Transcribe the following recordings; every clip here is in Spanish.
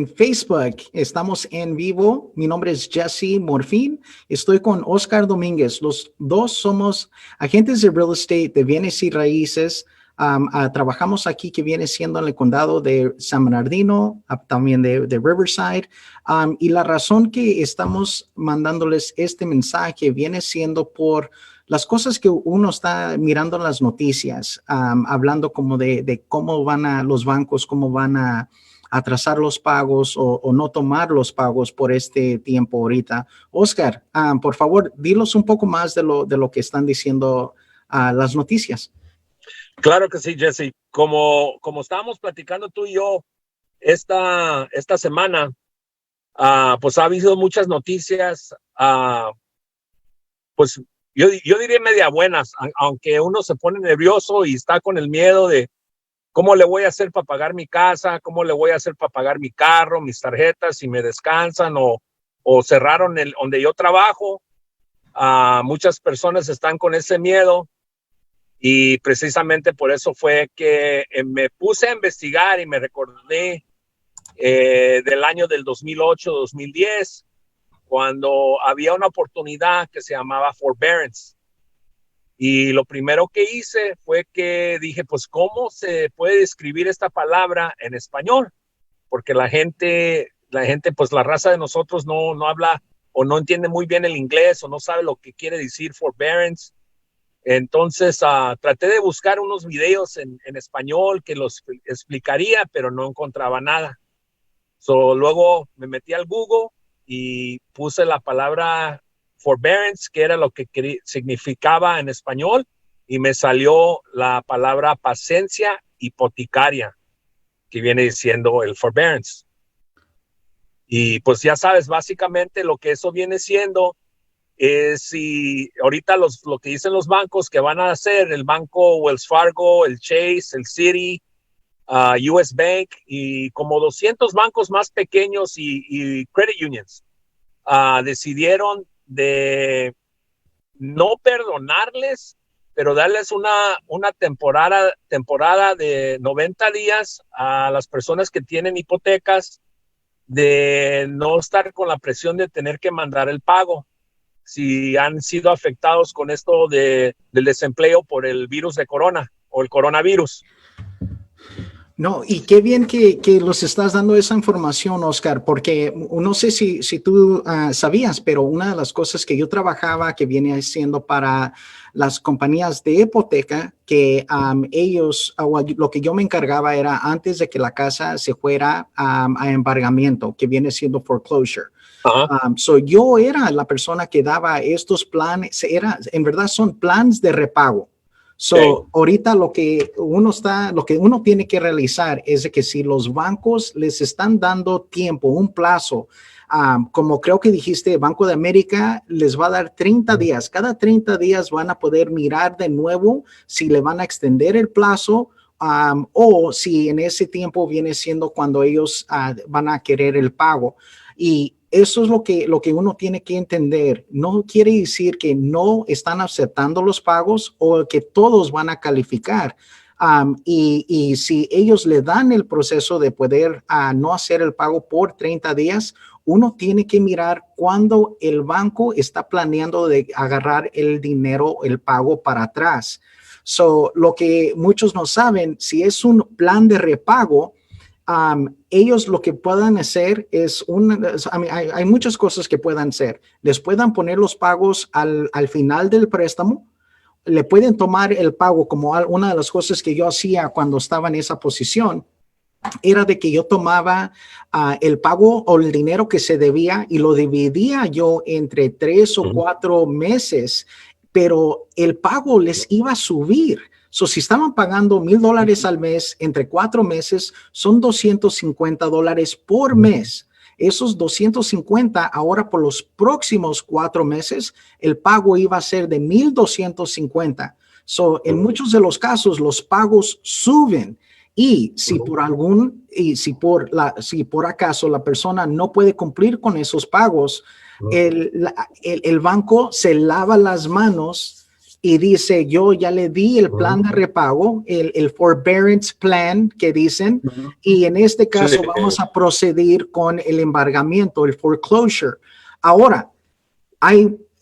En Facebook estamos en vivo. Mi nombre es Jesse Morfín. Estoy con Oscar Domínguez. Los dos somos agentes de real estate de bienes y raíces. Trabajamos aquí que viene siendo en el condado de San Bernardino, también de Riverside. Y la razón que estamos mandándoles este mensaje viene siendo por las cosas que uno está mirando en las noticias, hablando como de cómo van a los bancos, cómo van a atrasar los pagos o no tomar los pagos por este tiempo ahorita. Oscar, por favor, dilos un poco más de lo que están diciendo las noticias. Claro que sí, Jesse. Como estábamos platicando tú y yo esta semana, pues ha habido muchas noticias, pues yo diría media buenas, aunque uno se pone nervioso y está con el miedo de ¿cómo le voy a hacer para pagar mi casa? ¿Cómo le voy a hacer para pagar mi carro, mis tarjetas, si me descansan o cerraron donde yo trabajo? Muchas personas están con ese miedo y precisamente por eso fue que me puse a investigar y me recordé del año del 2008-2010, cuando había una oportunidad que se llamaba forbearance. Y lo primero que hice fue que dije, pues, ¿cómo se puede describir esta palabra en español? Porque la gente, pues la raza de nosotros no habla o no entiende muy bien el inglés o no sabe lo que quiere decir forbearance. Entonces, traté de buscar unos videos en español que los explicaría, pero no encontraba nada. Luego me metí al Google y puse la palabra forbearance, que era lo que significaba en español, y me salió la palabra paciencia hipotecaria, que viene diciendo el forbearance. Y pues ya sabes, básicamente lo que eso viene siendo es si ahorita lo que dicen los bancos que van a hacer, el banco Wells Fargo, el Chase, el Citi, US Bank y como 200 bancos más pequeños y credit unions decidieron de no perdonarles, pero darles una temporada de 90 días a las personas que tienen hipotecas, de no estar con la presión de tener que mandar el pago si han sido afectados con esto del desempleo por el virus de corona o el coronavirus. No, y qué bien que los estás dando esa información, Oscar, porque no sé si tú sabías, pero una de las cosas que yo trabajaba que viene siendo para las compañías de hipoteca, que ellos, lo que yo me encargaba era antes de que la casa se fuera a embargamiento, que viene siendo foreclosure. Yo era la persona que daba estos planes, en verdad son planes de repago. Ahorita lo que uno tiene que realizar es de que si los bancos les están dando tiempo, un plazo, como creo que dijiste, Banco de América les va a dar 30 días. Cada 30 días van a poder mirar de nuevo si le van a extender el plazo o si en ese tiempo viene siendo cuando ellos van a querer el pago. Y eso es lo que uno tiene que entender. No quiere decir que no están aceptando los pagos o que todos van a calificar. Y si ellos le dan el proceso de poder no hacer el pago por 30 días, uno tiene que mirar cuándo el banco está planeando de agarrar el dinero, el pago para atrás. Lo que muchos no saben, si es un plan de repago, ellos lo que puedan hacer es hay muchas cosas que puedan hacer. Les puedan poner los pagos al final del préstamo. Le pueden tomar el pago como una de las cosas que yo hacía cuando estaba en esa posición. Era de que yo tomaba el pago o el dinero que se debía y lo dividía yo entre 3 o 4 meses, pero el pago les iba a subir. Si estaban pagando $1,000 al mes, entre 4 meses, son $250 por mes. Esos 250, ahora por los próximos 4 meses, el pago iba a ser de $1,250. En muchos de los casos, los pagos suben. Y si por acaso la persona no puede cumplir con esos pagos, el banco se lava las manos y dice, yo ya le di el plan de repago, el forbearance plan que dicen, y en este caso vamos a proceder con el embargamiento, el foreclosure. Ahora,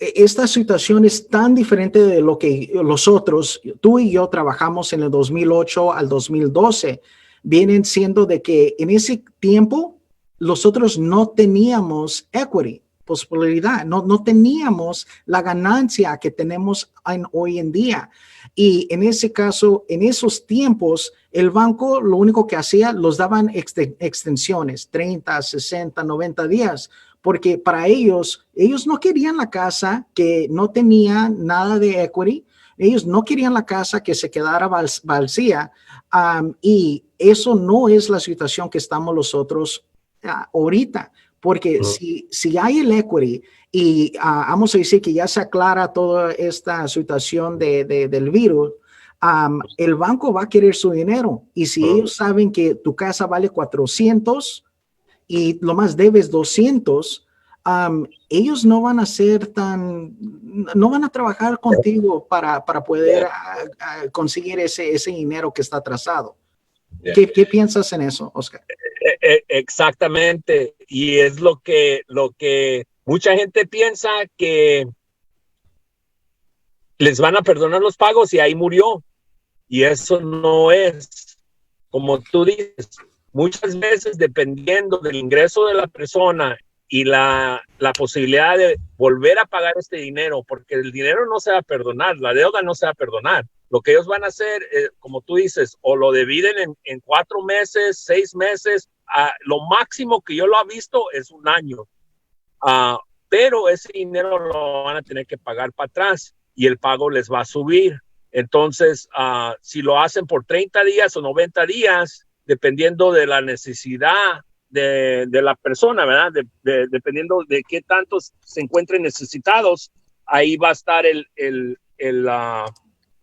esta situación es tan diferente de lo que los otros, tú y yo trabajamos en el 2008 al 2012, vienen siendo de que en ese tiempo nosotros no teníamos equity, posibilidad, no teníamos la ganancia que tenemos hoy en día. Y en ese caso, en esos tiempos, el banco lo único que hacía, los daban extensiones, 30, 60, 90 días, porque para ellos no querían la casa que no tenía nada de equity, ellos no querían la casa que se quedara vacía, y eso no es la situación que estamos nosotros ahorita. Porque si hay el equity y vamos a decir que ya se aclara toda esta situación del virus, el banco va a querer su dinero. Y si ellos saben que tu casa vale 400 y lo más debes 200, ellos no van a no van a trabajar contigo para poder conseguir ese dinero que está atrasado. ¿Qué piensas en eso, Oscar? Exactamente, y es lo que mucha gente piensa, que les van a perdonar los pagos y ahí murió, y eso no es, como tú dices, muchas veces dependiendo del ingreso de la persona y la posibilidad de volver a pagar este dinero, porque el dinero no se va a perdonar, la deuda no se va a perdonar. Lo que ellos van a hacer, como tú dices, o lo dividen en 4 meses, 6 meses, lo máximo que yo lo he visto es 1 año. Pero ese dinero lo van a tener que pagar para atrás y el pago les va a subir. Entonces, si lo hacen por 30 días o 90 días, dependiendo de la necesidad de la persona, ¿verdad? Dependiendo de qué tantos se encuentren necesitados, ahí va a estar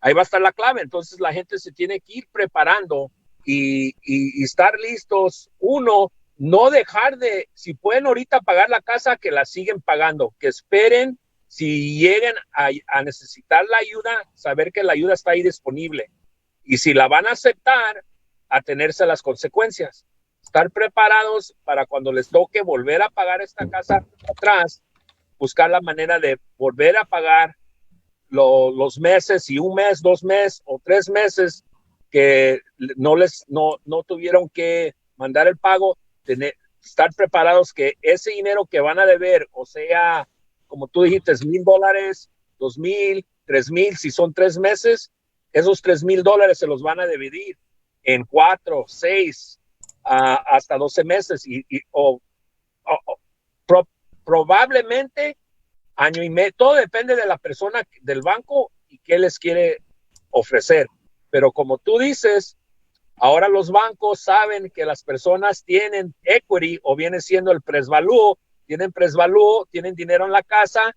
ahí va a estar la clave. Entonces la gente se tiene que ir preparando y estar listos. Uno, no dejar si pueden ahorita pagar la casa, que la siguen pagando, que esperen, si lleguen a necesitar la ayuda, saber que la ayuda está ahí disponible. Y si la van a aceptar, atenerse a las consecuencias. Estar preparados para cuando les toque volver a pagar esta casa atrás, buscar la manera de volver a pagar los meses, y 1 mes, 2 meses o 3 meses que no tuvieron que mandar el pago, estar preparados que ese dinero que van a deber, o sea, como tú dijiste, $1,000, $2,000, $3,000, si son 3 meses, esos $3,000 se los van a dividir en 4, 6, hasta 12 meses probablemente año y medio. Todo depende de la persona, del banco, y qué les quiere ofrecer. Pero como tú dices, ahora los bancos saben que las personas tienen equity, o viene siendo el presvalúo, tienen dinero en la casa.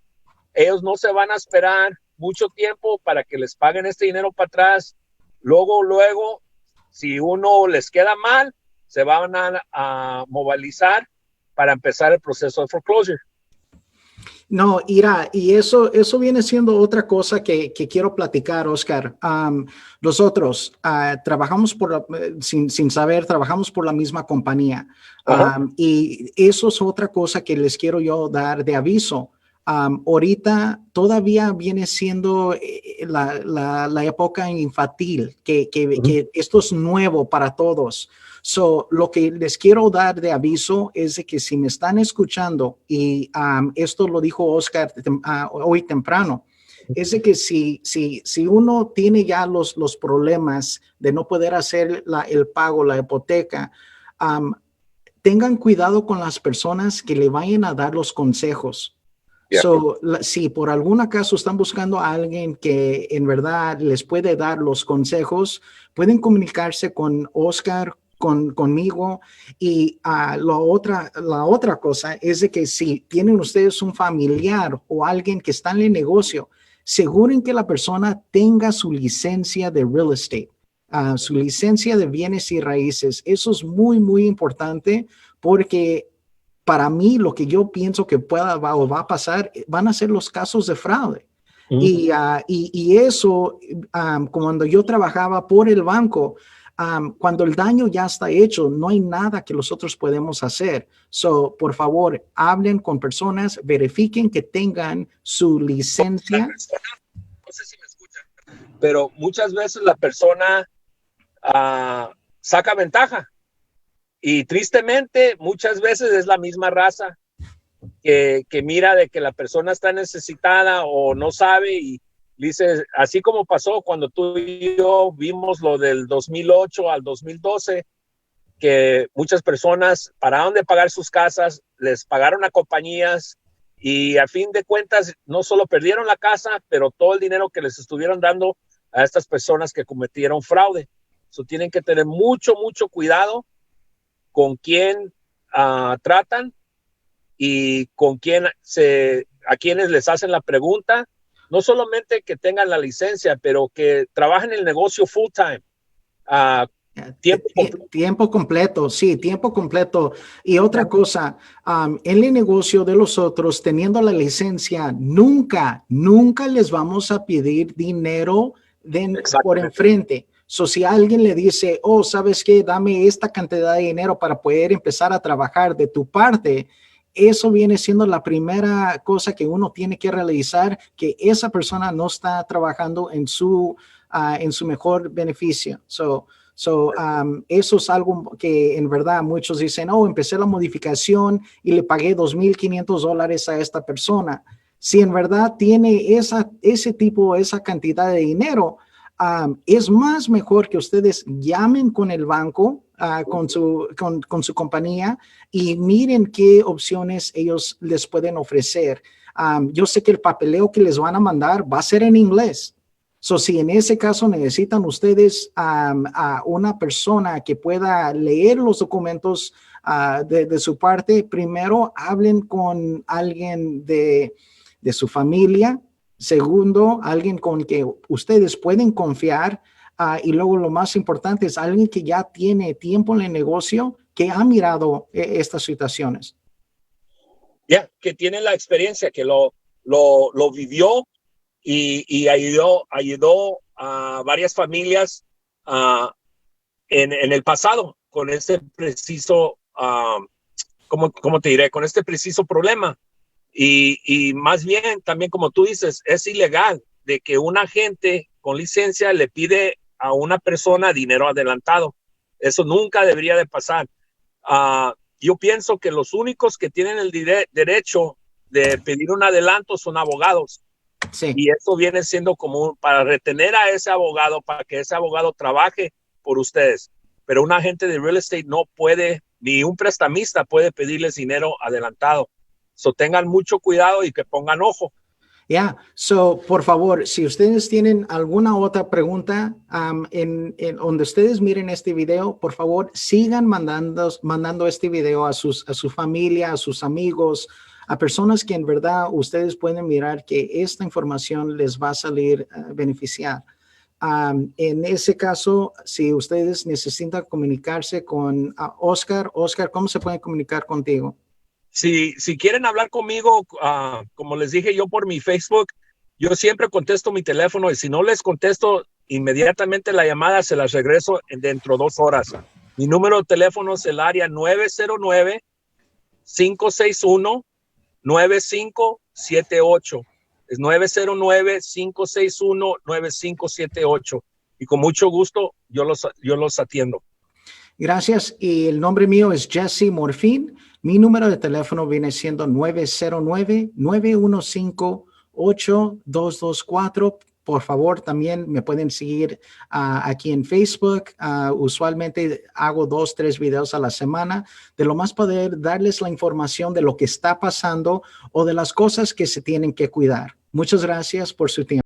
Ellos no se van a esperar mucho tiempo para que les paguen este dinero para atrás. Luego, si uno les queda mal, se van a movilizar para empezar el proceso de foreclosure. No, Ira, y eso viene siendo otra cosa que quiero platicar, Oscar. Nosotros trabajamos sin saber, trabajamos por la misma compañía. Y eso es otra cosa que les quiero yo dar de aviso. Ahorita todavía viene siendo la época infantil, que esto es nuevo para todos. Lo que les quiero dar de aviso es de que si me están escuchando, y esto lo dijo Oscar hoy temprano, es de que si uno tiene ya los problemas de no poder hacer el pago, la hipoteca, tengan cuidado con las personas que le vayan a dar los consejos. Si por algún acaso están buscando a alguien que en verdad les puede dar los consejos, pueden comunicarse con Oscar, conmigo. Y la otra cosa es de que si tienen ustedes un familiar o alguien que está en el negocio, aseguren que la persona tenga su licencia de real estate, su licencia de bienes y raíces. Eso es muy, muy importante, porque para mí lo que yo pienso que va a pasar van a ser los casos de fraude. Y eso, cuando yo trabajaba por el banco, cuando el daño ya está hecho, no hay nada que nosotros podemos hacer. So, por favor, hablen con personas, verifiquen que tengan su licencia. No sé si me escuchan, pero muchas veces la persona saca ventaja y tristemente muchas veces es la misma raza que mira de que la persona está necesitada o no sabe y dice, así como pasó cuando tú y yo vimos lo del 2008 al 2012, que muchas personas pararon de pagar sus casas, les pagaron a compañías y a fin de cuentas no solo perdieron la casa, pero todo el dinero que les estuvieron dando a estas personas que cometieron fraude. So, tienen que tener mucho cuidado con quién tratan y con quién a quienes les hacen la pregunta. No solamente que tengan la licencia, pero que trabajen en el negocio full time. Tiempo completo, sí, tiempo completo. Y otra cosa, en el negocio de los otros, teniendo la licencia, nunca les vamos a pedir dinero por enfrente. So, si alguien le dice, oh, ¿sabes qué? Dame esta cantidad de dinero para poder empezar a trabajar de tu parte, eso viene siendo la primera cosa que uno tiene que realizar, que esa persona no está trabajando en su mejor beneficio. Eso es algo que en verdad muchos dicen, oh, empecé la modificación y le pagué $2,500 a esta persona. Si en verdad tiene esa cantidad de dinero, es más mejor que ustedes llamen con el banco, con su compañía y miren qué opciones ellos les pueden ofrecer. Yo sé que el papeleo que les van a mandar va a ser en inglés. So, si en ese caso necesitan ustedes a una persona que pueda leer los documentos de su parte, primero hablen con alguien de su familia. Segundo, alguien con que ustedes pueden confiar. Y luego lo más importante es alguien que ya tiene tiempo en el negocio, que ha mirado estas situaciones. Que tiene la experiencia, que lo vivió y ayudó a varias familias en el pasado con este preciso, ¿cómo te diré? Con este preciso problema. Y más bien, también como tú dices, es ilegal de que un agente con licencia le pide a una persona dinero adelantado. Eso nunca debería de pasar. Yo pienso que los únicos que tienen el derecho de pedir un adelanto son abogados. Sí. Y eso viene siendo como para retener a ese abogado, para que ese abogado trabaje por ustedes. Pero un agente de real estate no puede, ni un prestamista puede pedirles dinero adelantado. So, tengan mucho cuidado y que pongan ojo. Por favor, si ustedes tienen alguna otra pregunta en donde ustedes miren este video, por favor, sigan mandando este video a su familia, a sus amigos, a personas que en verdad ustedes pueden mirar que esta información les va a salir beneficiar. En ese caso, si ustedes necesitan comunicarse con Oscar, ¿cómo se pueden comunicar contigo? Si quieren hablar conmigo, como les dije yo por mi Facebook, yo siempre contesto mi teléfono y si no les contesto inmediatamente la llamada, se las regreso dentro de 2 horas. Mi número de teléfono es el área 909-561-9578. Es 909-561-9578. Y con mucho gusto yo los atiendo. Gracias. Y el nombre mío es Jesse Morfin. Mi número de teléfono viene siendo 909-915-8224. Por favor, también me pueden seguir aquí en Facebook. Usualmente hago 2, 3 videos a la semana de lo más poder darles la información de lo que está pasando o de las cosas que se tienen que cuidar. Muchas gracias por su tiempo.